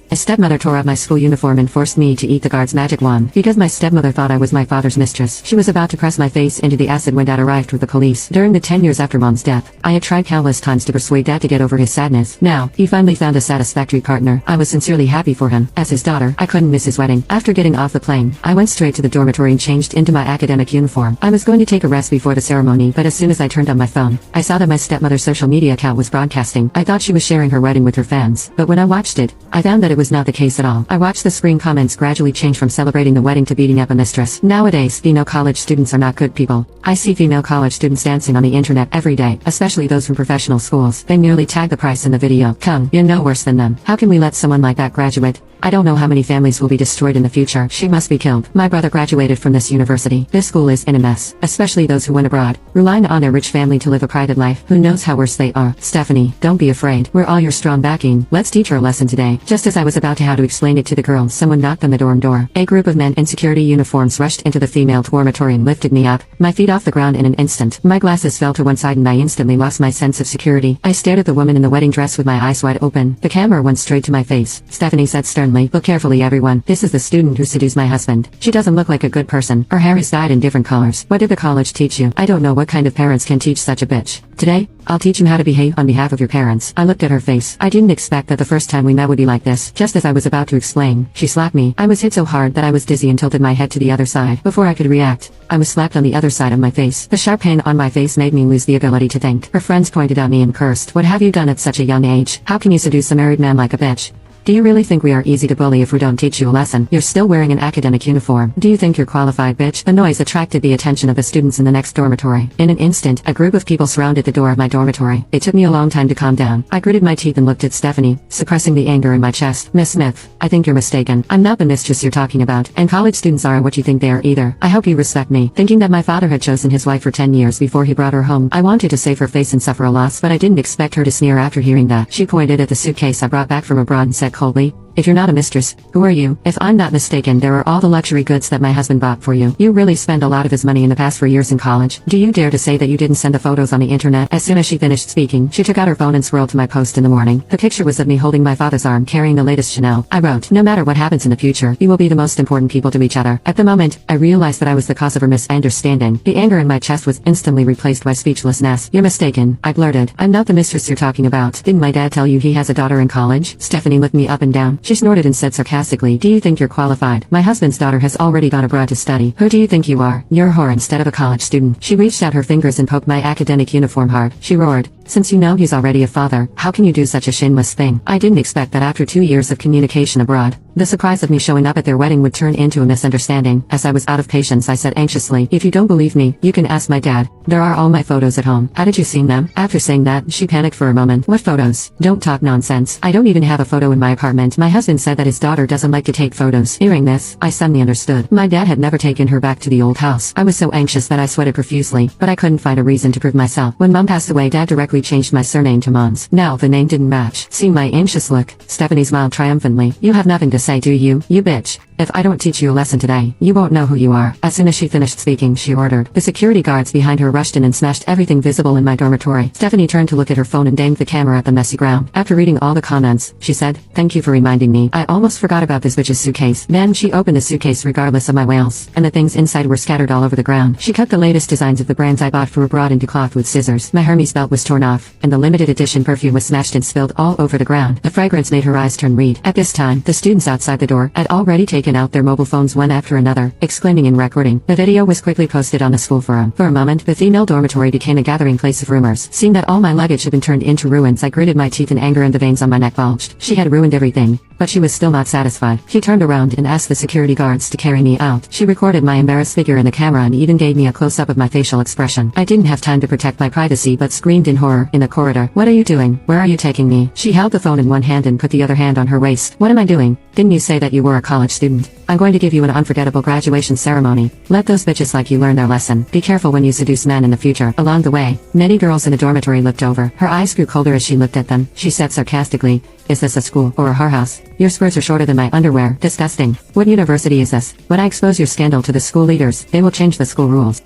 A stepmother tore up my school uniform and forced me to eat the guard's magic wand. Because my stepmother thought I was my father's mistress, she was about to press my face into the acid when Dad arrived with the police. During the 10 years after Mom's death, I had tried countless times to persuade Dad to get over his sadness. Now, he finally found a satisfactory partner. I was sincerely happy for him. As his daughter, I couldn't miss his wedding. After getting off the plane, I went straight to the dormitory and changed into my academic uniform. I was going to take a rest before the ceremony, but as soon as I turned on my phone, I saw that my stepmother's social media account was broadcasting. I thought she was sharing her wedding with her fans, but when I watched it, I found that it was not the case at all. I watched the screen comments gradually change from celebrating the wedding to beating up a mistress. Nowadays, female college students are not good people. I see female college students dancing on the internet every day, especially those from professional schools. They merely tag the price in the video. Come, you're no worse than them. How can we let someone like that graduate? I don't know how many families will be destroyed in the future. She must be killed. My brother graduated from this university. This school is in a mess, especially those who went abroad, relying on their rich family to live a private life. Who knows how worse they are? Stephanie, don't be afraid. We're all your strong backing. Let's teach her a lesson today. Just as I was about to how to explain it to the girls, someone knocked on the dorm door. A group of men in security uniforms rushed into the female dormitory and lifted me up, my feet off the ground in an instant. My glasses fell to one side and I instantly lost my sense of security. I stared at the woman in the wedding dress with my eyes wide open. The camera went straight to my face. Stephanie said sternly, "Look carefully, everyone. This is the student who seduced my husband. She doesn't look like a good person. Her hair is dyed in different colors. What did the college teach you? I don't know what kind of parents can teach such a bitch. Today, I'll teach you how to behave on behalf of your parents." I looked at her face. I didn't expect that the first time we met would be like this. Just as I was about to explain, she slapped me. I was hit so hard that I was dizzy and tilted my head to the other side. Before I could react, I was slapped on the other side of my face. The sharp pain on my face made me lose the ability to think. Her friends pointed at me and cursed. "What have you done at such a young age? How can you seduce a married man like a bitch? Do you really think we are easy to bully if we don't teach you a lesson? You're still wearing an academic uniform. Do you think you're qualified, bitch?" The noise attracted the attention of the students in the next dormitory. In an instant, a group of people surrounded the door of my dormitory. It took me a long time to calm down. I gritted my teeth and looked at Stephanie, suppressing the anger in my chest. "Miss Smith, I think you're mistaken. I'm not the mistress you're talking about, and college students aren't what you think they are either. I hope you respect me." Thinking that my father had chosen his wife for 10 years before he brought her home, I wanted to save her face and suffer a loss, but I didn't expect her to sneer after hearing that. She pointed at the suitcase I brought back from abroad and said coldly, "If you're not a mistress, who are you? If I'm not mistaken, there are all the luxury goods that my husband bought for you. You really spent a lot of his money in the past 4 years in college. Do you dare to say that you didn't send the photos on the internet?" As soon as she finished speaking, she took out her phone and scrolled to my post in the morning. The picture was of me holding my father's arm carrying the latest Chanel. I wrote, "No matter what happens in the future, you will be the most important people to each other." At the moment, I realized that I was the cause of her misunderstanding. The anger in my chest was instantly replaced by speechlessness. "You're mistaken," I blurted. "I'm not the mistress you're talking about. Didn't my dad tell you he has a daughter in college?" Stephanie looked me up and down. She snorted and said sarcastically, "Do you think you're qualified? My husband's daughter has already gone abroad to study. Who do you think you are? You're a whore instead of a college student." She reached out her fingers and poked my academic uniform hard. She roared, "Since you know he's already a father, how can you do such a shameless thing?" I didn't expect that after 2 years of communication abroad, the surprise of me showing up at their wedding would turn into a misunderstanding. As I was out of patience, I said anxiously, "If you don't believe me, you can ask my dad. There are all my photos at home. How did you see them?" After saying that, she panicked for a moment. "What photos? Don't talk nonsense. I don't even have a photo in my apartment. My husband said that his daughter doesn't like to take photos." Hearing this, I suddenly understood. My dad had never taken her back to the old house. I was so anxious that I sweated profusely, but I couldn't find a reason to prove myself. When Mom passed away, Dad directly changed my surname to Mom's. Now the name didn't match. Seeing my anxious look, Stephanie smiled triumphantly. "You have nothing to say, do you, you bitch? If I don't teach you a lesson today, you won't know who you are." As soon as she finished speaking, she ordered. The security guards behind her rushed in and smashed everything visible in my dormitory. Stephanie turned to look at her phone and aimed the camera at the messy ground. After reading all the comments, she said, "Thank you for reminding me. I almost forgot about this bitch's suitcase." Then she opened the suitcase regardless of my wails, and the things inside were scattered all over the ground. She cut the latest designs of the brands I bought from abroad into cloth with scissors. My Hermes belt was torn off, and the limited edition perfume was smashed and spilled all over the ground. The fragrance made her eyes turn red. At this time, the students outside the door had already taken out their mobile phones one after another, exclaiming and recording. The video was quickly posted on the school forum. For a moment, the female dormitory became a gathering place of rumors. Seeing that all my luggage had been turned into ruins, I gritted my teeth in anger and the veins on my neck bulged. She had ruined everything, but she was still not satisfied. She turned around and asked the security guards to carry me out. She recorded my embarrassed figure in the camera and even gave me a close-up of my facial expression. I didn't have time to protect my privacy but screamed in horror in the corridor. "What are you doing? Where are you taking me?" She held the phone in one hand and put the other hand on her waist. "What am I doing? Didn't you say that you were a college student? I'm going to give you an unforgettable graduation ceremony. Let those bitches like you learn their lesson. Be careful when you seduce men in the future." Along the way, many girls in the dormitory looked over. Her eyes grew colder as she looked at them. She said sarcastically, "Is this a school or a whorehouse? Your skirts are shorter than my underwear. Disgusting. What university is this? When I expose your scandal to the school leaders, they will change the school rules."